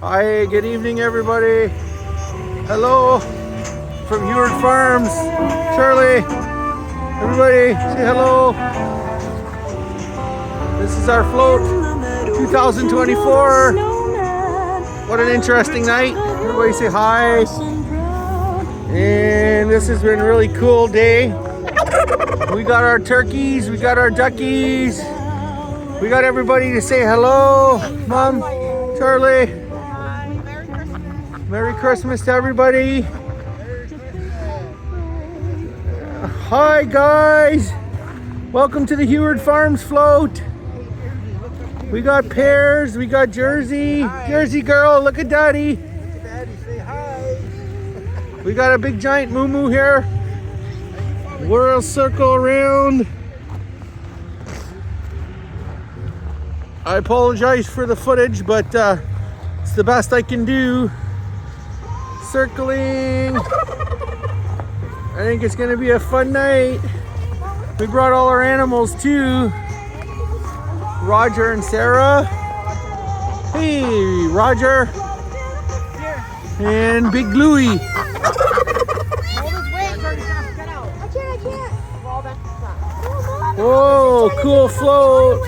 Hi, good evening, everybody. Hello from Heward Farms. Charlie, everybody, say hello. This is our float 2024. What an interesting night. Everybody say hi. And this has been a really cool day. We got our turkeys, we got our duckies. We got everybody to say hello. Mom, Charlie. Merry Christmas to everybody. Hi guys. Welcome to the Heward Farms float. We got pears, we got Jersey. Hi. Jersey girl, look at Daddy. Daddy, say hi. We got a big giant moo-moo here. We'll circle around. I apologize for the footage, but it's the best I can do. Circling. I think it's gonna be a fun night. We brought all our animals too. Roger and Sarah. Hey, Roger. And Big Louie. Whoa, cool float.